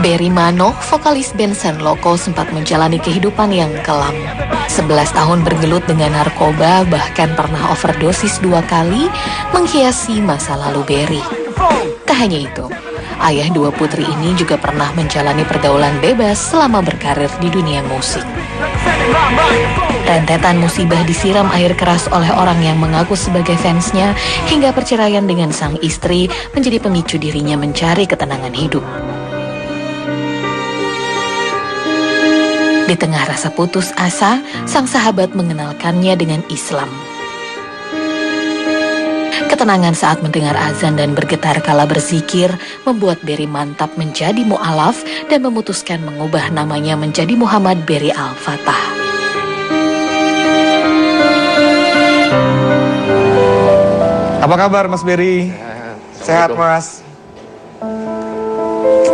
Barry Mano, vokalis band Sen Loco, sempat menjalani kehidupan yang kelam. 11 tahun bergelut dengan narkoba, bahkan pernah overdosis 2 kali, menghiasi masa lalu Barry. Tak hanya itu, ayah 2 putri ini juga pernah menjalani pergaulan bebas selama berkarir di dunia musik. Rentetan musibah disiram air keras oleh orang yang mengaku sebagai fansnya, hingga perceraian dengan sang istri menjadi pemicu dirinya mencari ketenangan hidup. Di tengah rasa putus asa, sang sahabat mengenalkannya dengan Islam. Ketenangan saat mendengar azan dan bergetar kala berzikir membuat Barry mantap menjadi mu'alaf dan memutuskan mengubah namanya menjadi Muhammad Barry Al-Fatah. Apa kabar Mas Barry? Sehat Mas?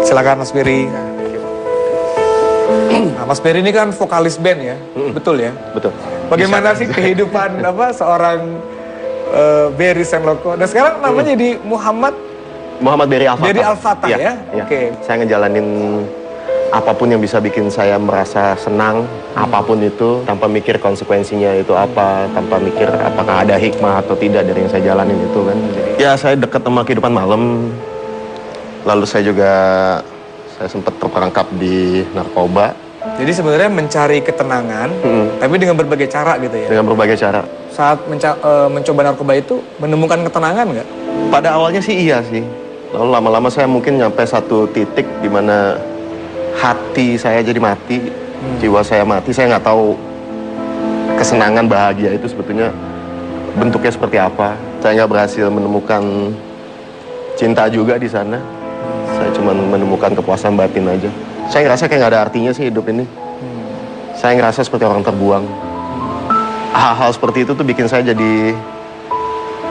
Silakan Mas Barry. Nah, Mas Barry ini kan vokalis band ya, betul ya? Betul. Bagaimana sih kehidupan seorang Barry Sen Loco? Dan sekarang namanya jadi Muhammad Barry Al-Fatah. Barry Al-Fatah ya? Oke. Saya ngejalanin apapun yang bisa bikin saya merasa senang, apapun itu, tanpa mikir konsekuensinya itu apa, tanpa mikir apakah ada hikmah atau tidak dari yang saya jalanin itu kan. Ya, saya dekat sama kehidupan malam, lalu saya sempat terperangkap di narkoba. Jadi sebenarnya mencari ketenangan, tapi dengan berbagai cara gitu ya? Dengan berbagai cara. Saat mencoba narkoba itu, menemukan ketenangan nggak? Pada awalnya sih iya sih. Lalu lama-lama saya mungkin nyampe satu titik di mana hati saya jadi mati, jiwa saya mati. Saya nggak tahu kesenangan bahagia itu sebetulnya bentuknya seperti apa. Saya nggak berhasil menemukan cinta juga di sana. Saya cuma menemukan kepuasan batin aja. Saya ngerasa kayak nggak ada artinya sih hidup ini. Saya ngerasa seperti orang terbuang. Hal-hal seperti itu tuh bikin saya jadi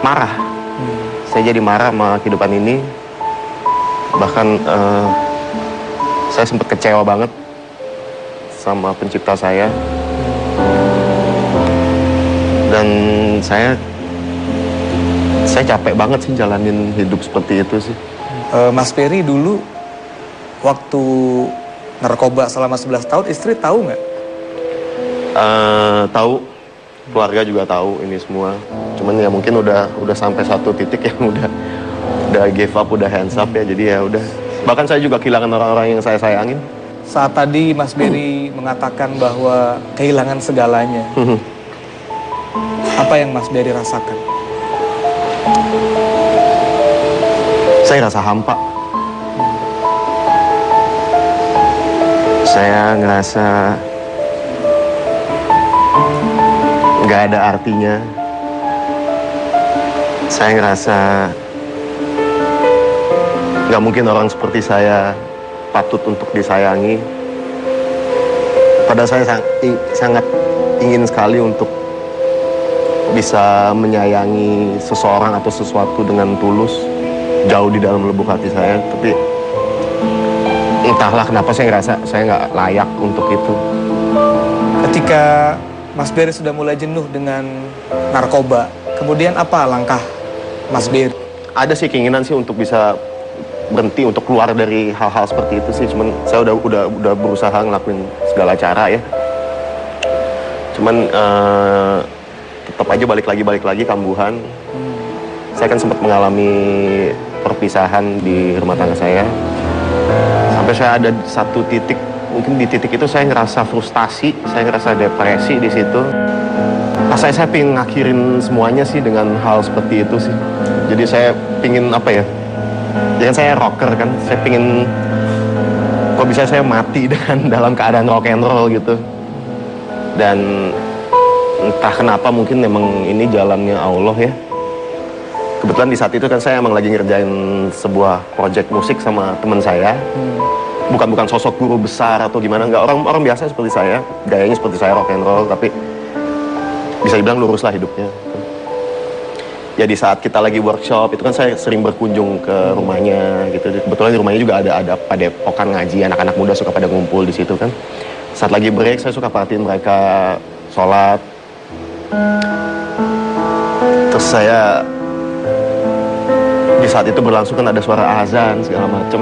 marah. Saya jadi marah sama kehidupan ini. Bahkan saya sempat kecewa banget sama pencipta saya. Dan saya capek banget sih jalanin hidup seperti itu sih. Mas Barry dulu waktu narkoba selama 11 tahun, istri tahu nggak? Tahu, keluarga juga tahu ini semua. Cuman ya mungkin udah sampai satu titik yang udah give up, udah hands up ya. Jadi ya udah. Bahkan saya juga kehilangan orang-orang yang saya sayangin. Saat tadi Mas Barry mengatakan bahwa kehilangan segalanya, apa yang Mas Barry rasakan? Saya rasa hampa. Saya ngerasa nggak ada artinya. Saya ngerasa nggak mungkin orang seperti saya patut untuk disayangi. Padahal saya sangat ingin sekali untuk bisa menyayangi seseorang atau sesuatu dengan tulus, jauh di dalam lubuk hati saya. Tapi entahlah kenapa saya ngerasa saya nggak layak untuk itu. Ketika Mas Barry sudah mulai jenuh dengan narkoba, kemudian apa langkah Mas Barry? Ada sih keinginan sih untuk bisa berhenti, untuk keluar dari hal-hal seperti itu sih. Cuman saya udah berusaha ngelakuin segala cara ya. Cuman tetap aja balik lagi kambuhan. Saya kan sempat mengalami perpisahan di rumah tangga saya. Sampai saya ada satu titik, mungkin di titik itu saya ngerasa frustasi, saya ngerasa depresi di situ. Saya pengen ngakhirin semuanya sih dengan hal seperti itu sih. Jadi saya pingin apa ya? Jangan saya rocker kan, saya pingin kok bisa saya mati dengan dalam keadaan rock and roll gitu. Dan entah kenapa mungkin memang ini jalannya Allah ya. Kebetulan di saat itu kan saya emang lagi ngerjain sebuah project musik sama teman saya. Bukan sosok guru besar atau gimana, enggak, orang biasa seperti saya, gayanya seperti saya rock and roll, tapi bisa dibilang lurus lah hidupnya. Ya di saat kita lagi workshop itu kan saya sering berkunjung ke rumahnya gitu. Kebetulan di rumahnya juga ada padepokan ngaji, anak-anak muda suka pada ngumpul di situ kan. Saat lagi break saya suka perhatiin mereka sholat. Terus saya di saat itu berlangsung kan ada suara azan segala macem.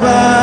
goodbye.